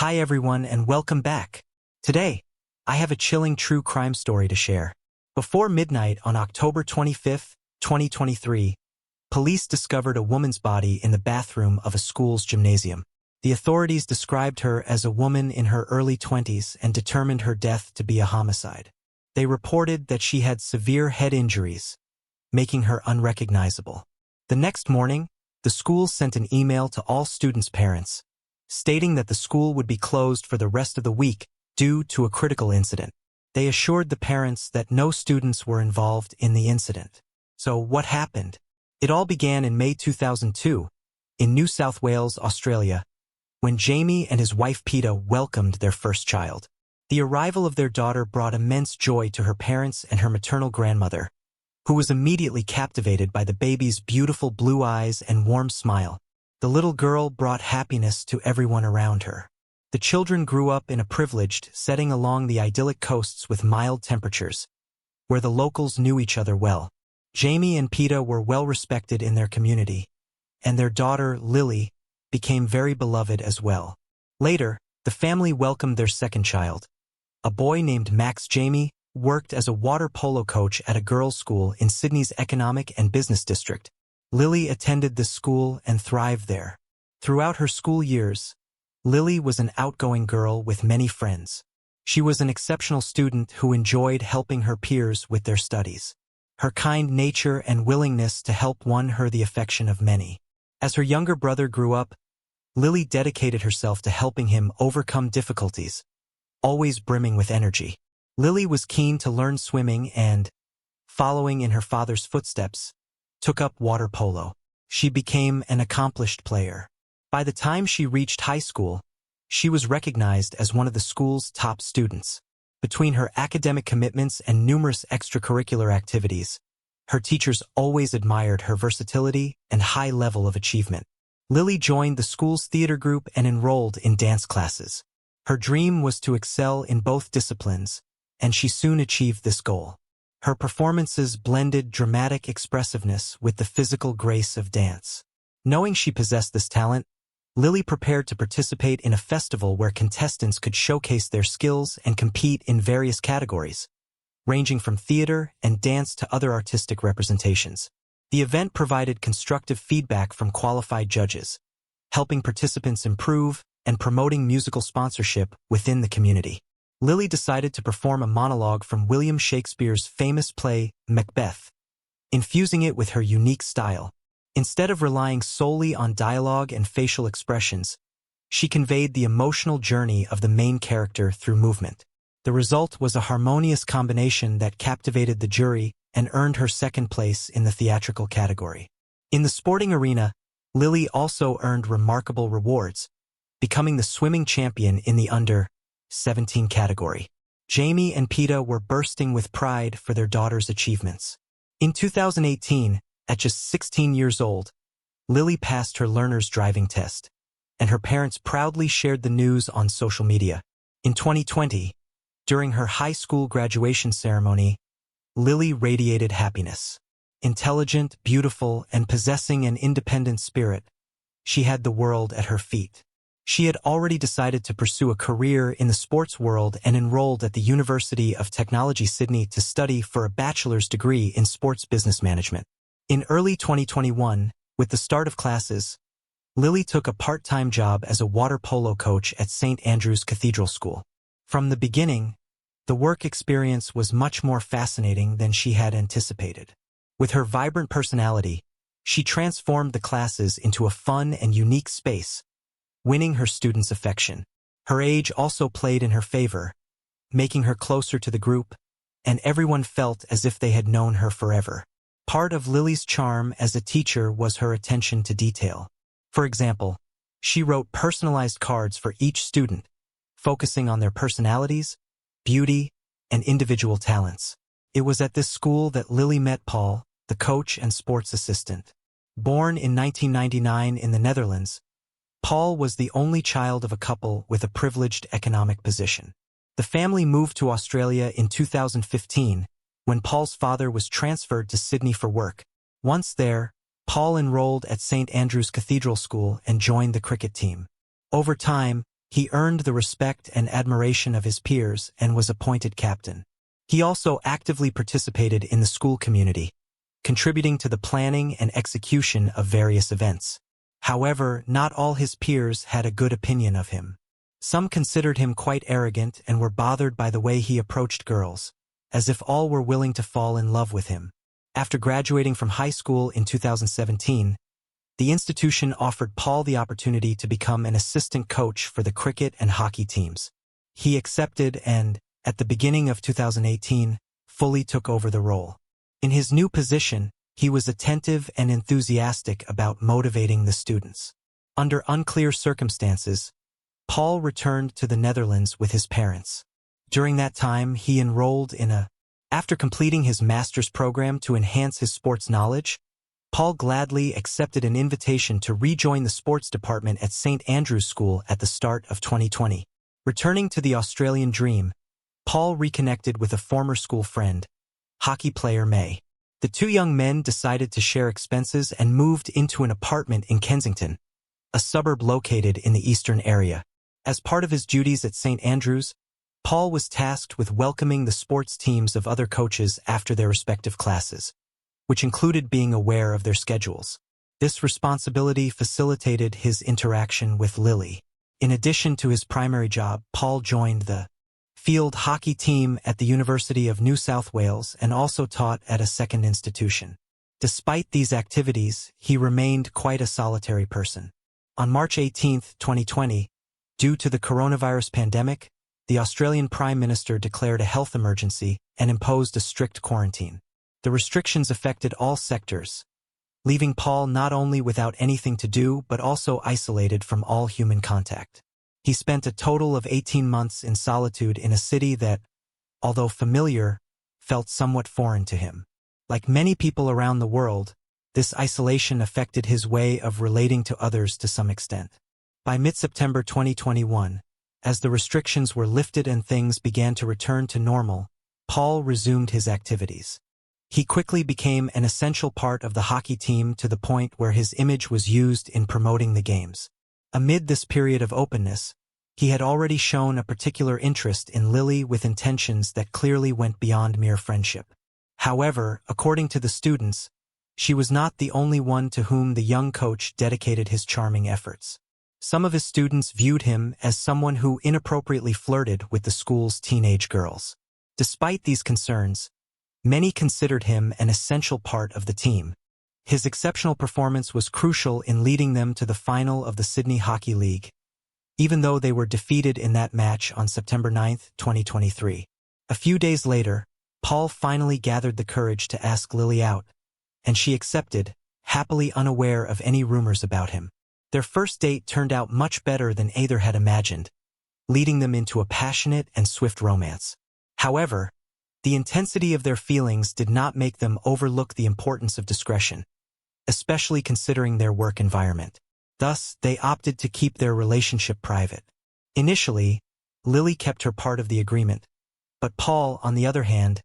Hi everyone and welcome back. Today, I have a chilling true crime story to share. Before midnight on October 25, 2023, police discovered a woman's body in the bathroom of a school's gymnasium. The authorities described her as a woman in her early 20s and determined her death to be a homicide. They reported that she had severe head injuries, making her unrecognizable. The next morning, the school sent an email to all students' parents, stating that the school would be closed for the rest of the week due to a critical incident. They assured the parents that no students were involved in the incident. So what happened? It all began in May 2002, in New South Wales, Australia, when Jamie and his wife Peter welcomed their first child. The arrival of their daughter brought immense joy to her parents and her maternal grandmother, who was immediately captivated by the baby's beautiful blue eyes and warm smile. The little girl brought happiness to everyone around her. The children grew up in a privileged setting along the idyllic coasts with mild temperatures, where the locals knew each other well. Jamie and Peter were well respected in their community, and their daughter, Lillie, became very beloved as well. Later, the family welcomed their second child. A boy named Max. Jamie worked as a water polo coach at a girls' school in Sydney's economic and business district. Lillie attended this school and thrived there. Throughout her school years, Lillie was an outgoing girl with many friends. She was an exceptional student who enjoyed helping her peers with their studies. Her kind nature and willingness to help won her the affection of many. As her younger brother grew up, Lillie dedicated herself to helping him overcome difficulties, always brimming with energy. Lillie was keen to learn swimming and, following in her father's footsteps, took up water polo. She became an accomplished player. By the time she reached high school, she was recognized as one of the school's top students. Between her academic commitments and numerous extracurricular activities, her teachers always admired her versatility and high level of achievement. Lillie joined the school's theater group and enrolled in dance classes. Her dream was to excel in both disciplines, and she soon achieved this goal. Her performances blended dramatic expressiveness with the physical grace of dance. Knowing she possessed this talent, Lillie prepared to participate in a festival where contestants could showcase their skills and compete in various categories, ranging from theater and dance to other artistic representations. The event provided constructive feedback from qualified judges, helping participants improve and promoting musical sponsorship within the community. Lillie decided to perform a monologue from William Shakespeare's famous play, Macbeth, infusing it with her unique style. Instead of relying solely on dialogue and facial expressions, she conveyed the emotional journey of the main character through movement. The result was a harmonious combination that captivated the jury and earned her second place in the theatrical category. In the sporting arena, Lillie also earned remarkable rewards, becoming the swimming champion in the under-17 category. Jamie and Peter were bursting with pride for their daughter's achievements. In 2018, at just 16 years old, Lillie passed her learner's driving test, and her parents proudly shared the news on social media. In 2020, during her high school graduation ceremony, Lillie radiated happiness. Intelligent, beautiful, and possessing an independent spirit, she had the world at her feet. She had already decided to pursue a career in the sports world and enrolled at the University of Technology Sydney to study for a bachelor's degree in sports business management. In early 2021, with the start of classes, Lillie took a part-time job as a water polo coach at St. Andrew's Cathedral School. From the beginning, the work experience was much more fascinating than she had anticipated. With her vibrant personality, she transformed the classes into a fun and unique space, winning her students' affection. Her age also played in her favor, making her closer to the group, and everyone felt as if they had known her forever. Part of Lillie's charm as a teacher was her attention to detail. For example, she wrote personalized cards for each student, focusing on their personalities, beauty, and individual talents. It was at this school that Lillie met Paul, the coach and sports assistant. Born in 1999 in the Netherlands, Paul was the only child of a couple with a privileged economic position. The family moved to Australia in 2015, when Paul's father was transferred to Sydney for work. Once there, Paul enrolled at St. Andrew's Cathedral School and joined the cricket team. Over time, He earned the respect and admiration of his peers and was appointed captain. He also actively participated in the school community, contributing to the planning and execution of various events. However, not all his peers had a good opinion of him. Some considered him quite arrogant and were bothered by the way he approached girls, as if all were willing to fall in love with him. After graduating from high school in 2017, the institution offered Paul the opportunity to become an assistant coach for the cricket and hockey teams. He accepted and, at the beginning of 2018, fully took over the role. In his new position, he was attentive and enthusiastic about motivating the students. Under unclear circumstances, Paul returned to the Netherlands with his parents. During that time, he enrolled after completing his master's program to enhance his sports knowledge, Paul gladly accepted an invitation to rejoin the sports department at St. Andrew's School at the start of 2020. Returning to the Australian dream, Paul reconnected with a former school friend, hockey player May. The two young men decided to share expenses and moved into an apartment in Kensington, a suburb located in the eastern area. As part of his duties at St. Andrews, Paul was tasked with welcoming the sports teams of other coaches after their respective classes, which included being aware of their schedules. This responsibility facilitated his interaction with Lillie. In addition to his primary job, Paul joined the field hockey team at the University of New South Wales and also taught at a second institution. Despite these activities, he remained quite a solitary person. On March 18, 2020, due to the coronavirus pandemic, the Australian Prime Minister declared a health emergency and imposed a strict quarantine. The restrictions affected all sectors, leaving Paul not only without anything to do but also isolated from all human contact. He spent a total of 18 months in solitude in a city that, although familiar, felt somewhat foreign to him. Like many people around the world, this isolation affected his way of relating to others to some extent. By mid-September 2021, as the restrictions were lifted and things began to return to normal, Paul resumed his activities. He quickly became an essential part of the hockey team to the point where his image was used in promoting the games. Amid this period of openness, he had already shown a particular interest in Lillie with intentions that clearly went beyond mere friendship. However, according to the students, she was not the only one to whom the young coach dedicated his charming efforts. Some of his students viewed him as someone who inappropriately flirted with the school's teenage girls. Despite these concerns, many considered him an essential part of the team. His exceptional performance was crucial in leading them to the final of the Sydney Hockey League, even though they were defeated in that match on September 9, 2023. A few days later, Paul finally gathered the courage to ask Lillie out, and she accepted, happily unaware of any rumors about him. Their first date turned out much better than either had imagined, leading them into a passionate and swift romance. However, the intensity of their feelings did not make them overlook the importance of discretion, especially considering their work environment. Thus, they opted to keep their relationship private. Initially, Lillie kept her part of the agreement, but Paul, on the other hand,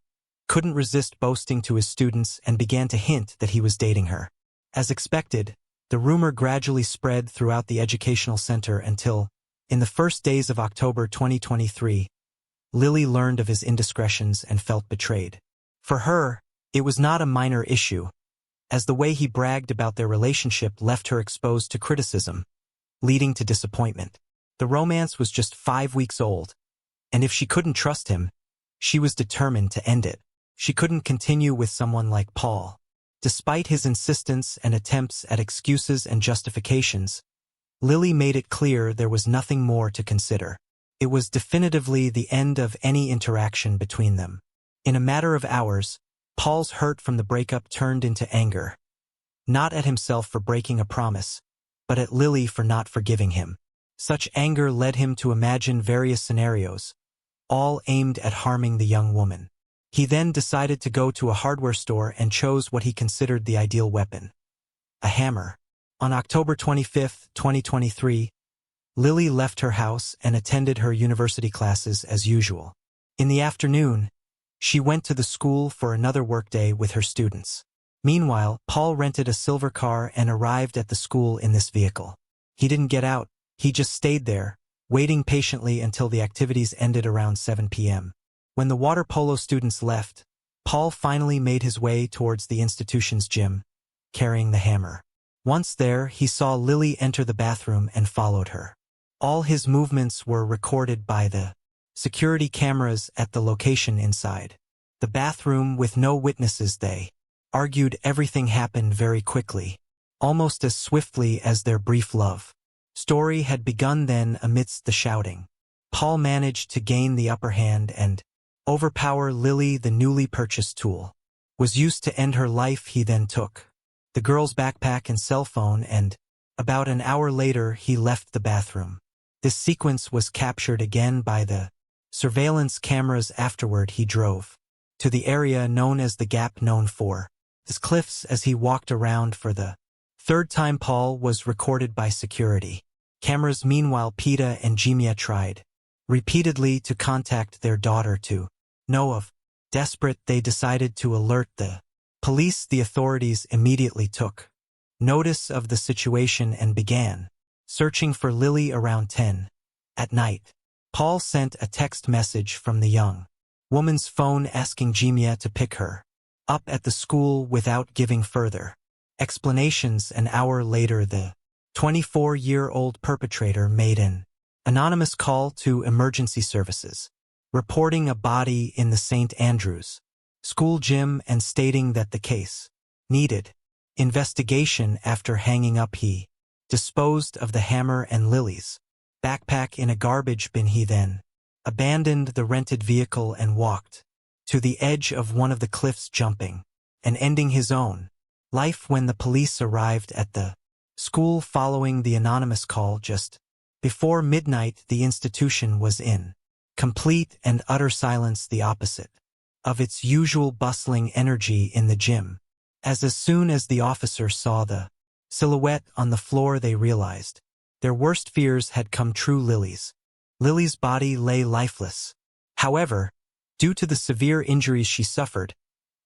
couldn't resist boasting to his students and began to hint that he was dating her. As expected, the rumor gradually spread throughout the educational center until, in the first days of October 2023, Lillie learned of his indiscretions and felt betrayed. For her, it was not a minor issue, as the way he bragged about their relationship left her exposed to criticism, leading to disappointment. The romance was just 5 weeks old, and if she couldn't trust him, she was determined to end it. She couldn't continue with someone like Paul. Despite his insistence and attempts at excuses and justifications, Lillie made it clear there was nothing more to consider. It was definitively the end of any interaction between them. In a matter of hours, Paul's hurt from the breakup turned into anger, not at himself for breaking a promise, but at Lillie for not forgiving him. Such anger led him to imagine various scenarios, all aimed at harming the young woman. He then decided to go to a hardware store and chose what he considered the ideal weapon: a hammer. On October 25, 2023, Lillie left her house and attended her university classes as usual. In the afternoon, she went to the school for another workday with her students. Meanwhile, Paul rented a silver car and arrived at the school in this vehicle. He didn't get out, he just stayed there, waiting patiently until the activities ended around 7 p.m. When the water polo students left, Paul finally made his way towards the institution's gym, carrying the hammer. Once there, he saw Lillie enter the bathroom and followed her. All his movements were recorded by the security cameras at the location inside the bathroom with no witnesses. They argued everything happened very quickly, almost as swiftly as their brief love story had begun. Then, amidst the shouting, Paul managed to gain the upper hand and overpower Lillie. The newly purchased tool was used to end her life. He then took the girl's backpack and cell phone, and about an hour later he left the bathroom. This sequence was captured again by the surveillance cameras. Afterward, he drove to the area known as the Gap, known for its cliffs. As he walked around for the third time, Paul was recorded by security cameras. Meanwhile, Peta and Jimia tried repeatedly to contact their daughter to know of. Desperate, they decided to alert the police. The authorities immediately took notice of the situation and began searching for Lillie. Around 10 at night, Paul sent a text message from the young woman's phone asking Jimia to pick her up at the school without giving further explanations. An hour later, the 24-year-old perpetrator made an anonymous call to emergency services, reporting a body in the St. Andrews school gym and stating that the case needed investigation. After hanging up, he disposed of the hammer and Lillie's backpack in a garbage bin. He then abandoned the rented vehicle and walked to the edge of one of the cliffs, jumping and ending his own life. When the police arrived at the school following the anonymous call just before midnight, the institution was in complete and utter silence, the opposite of its usual bustling energy in the gym. As soon as the officers saw the silhouette on the floor, they realized their worst fears had come true. Lillie's body lay lifeless. However, due to the severe injuries she suffered,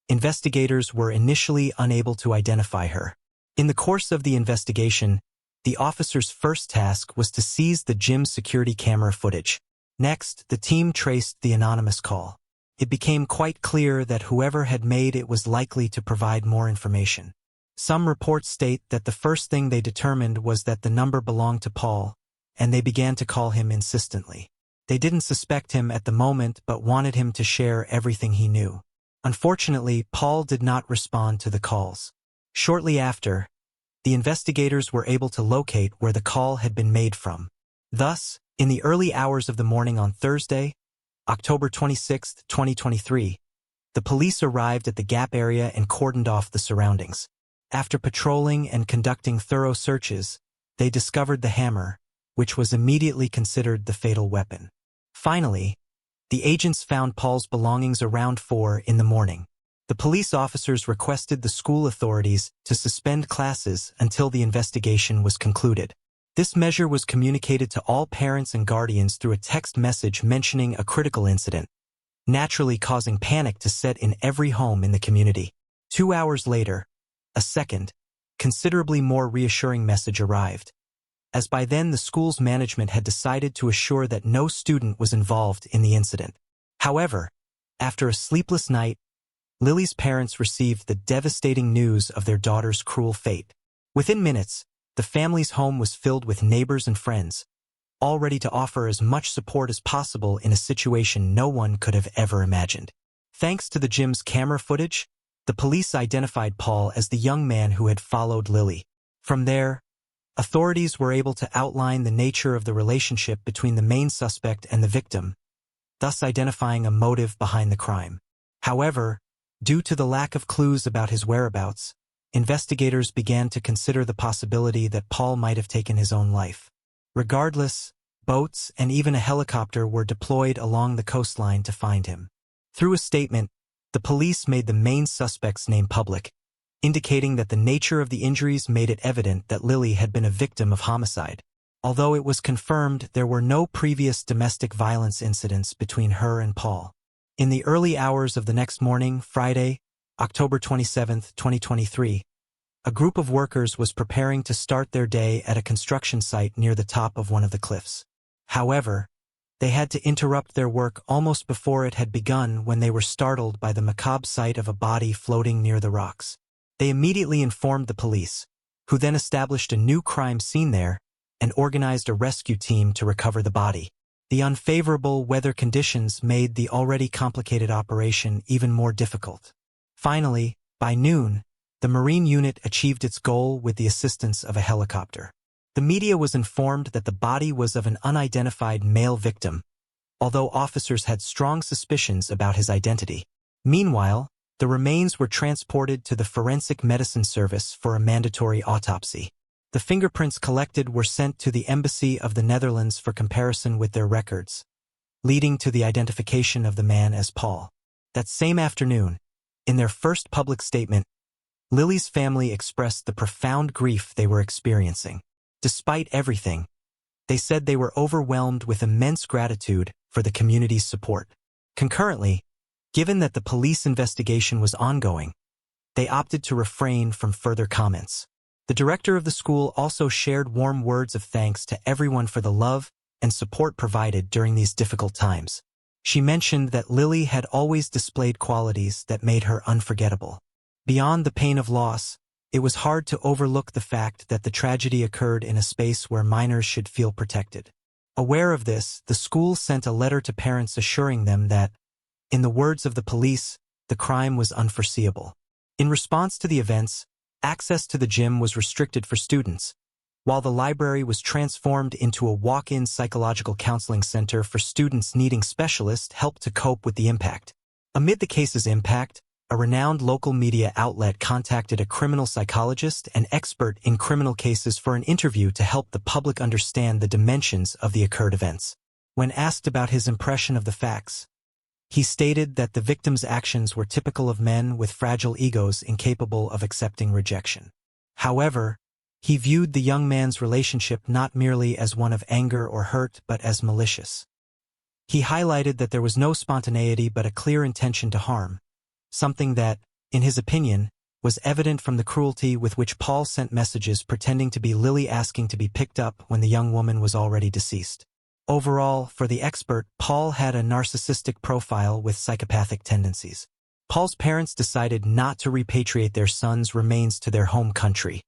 investigators were initially unable to identify her. In the course of the investigation, the officers' first task was to seize the gym's security camera footage. Next, the team traced the anonymous call. It became quite clear that whoever had made it was likely to provide more information. Some reports state that the first thing they determined was that the number belonged to Paul, and they began to call him insistently. They didn't suspect him at the moment but wanted him to share everything he knew. Unfortunately, Paul did not respond to the calls. Shortly after, the investigators were able to locate where the call had been made from. Thus, in the early hours of the morning on Thursday, October 26, 2023, the police arrived at the Gap area and cordoned off the surroundings. After patrolling and conducting thorough searches, they discovered the hammer, which was immediately considered the fatal weapon. Finally, the agents found Paul's belongings around 4 in the morning. The police officers requested the school authorities to suspend classes until the investigation was concluded. This measure was communicated to all parents and guardians through a text message mentioning a critical incident, naturally causing panic to set in every home in the community. 2 hours later, a second, considerably more reassuring message arrived, as by then the school's management had decided to assure that no student was involved in the incident. However, after a sleepless night, Lillie's parents received the devastating news of their daughter's cruel fate. Within minutes, the family's home was filled with neighbors and friends, all ready to offer as much support as possible in a situation no one could have ever imagined. Thanks to the gym's camera footage, the police identified Paul as the young man who had followed Lillie. From there, authorities were able to outline the nature of the relationship between the main suspect and the victim, thus identifying a motive behind the crime. However, due to the lack of clues about his whereabouts, investigators began to consider the possibility that Paul might have taken his own life. Regardless, boats and even a helicopter were deployed along the coastline to find him. Through a statement, the police made the main suspect's name public, indicating that the nature of the injuries made it evident that Lillie had been a victim of homicide. Although it was confirmed there were no previous domestic violence incidents between her and Paul. In the early hours of the next morning, Friday, October 27, 2023, a group of workers was preparing to start their day at a construction site near the top of one of the cliffs. However, they had to interrupt their work almost before it had begun when they were startled by the macabre sight of a body floating near the rocks. They immediately informed the police, who then established a new crime scene there and organized a rescue team to recover the body. The unfavorable weather conditions made the already complicated operation even more difficult. Finally, by noon, the Marine unit achieved its goal with the assistance of a helicopter. The media was informed that the body was of an unidentified male victim, although officers had strong suspicions about his identity. Meanwhile, the remains were transported to the Forensic Medicine Service for a mandatory autopsy. The fingerprints collected were sent to the Embassy of the Netherlands for comparison with their records, leading to the identification of the man as Paul. That same afternoon, in their first public statement, Lillie's family expressed the profound grief they were experiencing. Despite everything, they said they were overwhelmed with immense gratitude for the community's support. Concurrently, given that the police investigation was ongoing, they opted to refrain from further comments. The director of the school also shared warm words of thanks to everyone for the love and support provided during these difficult times. She mentioned that Lillie had always displayed qualities that made her unforgettable. Beyond the pain of loss, it was hard to overlook the fact that the tragedy occurred in a space where minors should feel protected. Aware of this, the school sent a letter to parents assuring them that, in the words of the police, the crime was unforeseeable. In response to the events, access to the gym was restricted for students, while the library was transformed into a walk-in psychological counseling center for students needing specialist help to cope with the impact. Amid the case's impact, a renowned local media outlet contacted a criminal psychologist and expert in criminal cases for an interview to help the public understand the dimensions of the occurred events. When asked about his impression of the facts, he stated that the victim's actions were typical of men with fragile egos incapable of accepting rejection. However, he viewed the young man's relationship not merely as one of anger or hurt but as malicious. He highlighted that there was no spontaneity but a clear intention to harm, something that, in his opinion, was evident from the cruelty with which Paul sent messages pretending to be Lillie asking to be picked up when the young woman was already deceased. Overall, for the expert, Paul had a narcissistic profile with psychopathic tendencies. Paul's parents decided not to repatriate their son's remains to their home country.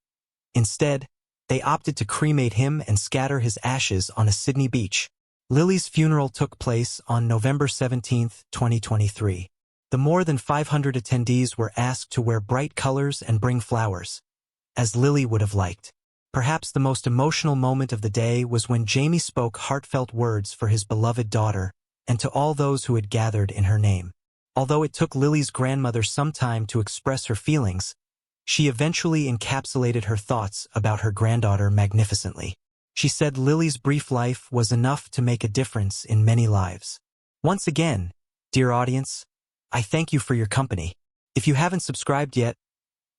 Instead, they opted to cremate him and scatter his ashes on a Sydney beach. Lillie's funeral took place on November 17, 2023. The more than 500 attendees were asked to wear bright colors and bring flowers, as Lillie would have liked. Perhaps the most emotional moment of the day was when Jamie spoke heartfelt words for his beloved daughter and to all those who had gathered in her name. Although it took Lillie's grandmother some time to express her feelings, she eventually encapsulated her thoughts about her granddaughter magnificently. She said Lillie's brief life was enough to make a difference in many lives. Once again, dear audience, I thank you for your company. If you haven't subscribed yet,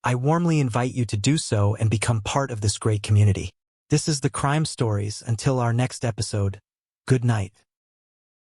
I warmly invite you to do so and become part of this great community. This is the Crime Stories. Until our next episode, good night.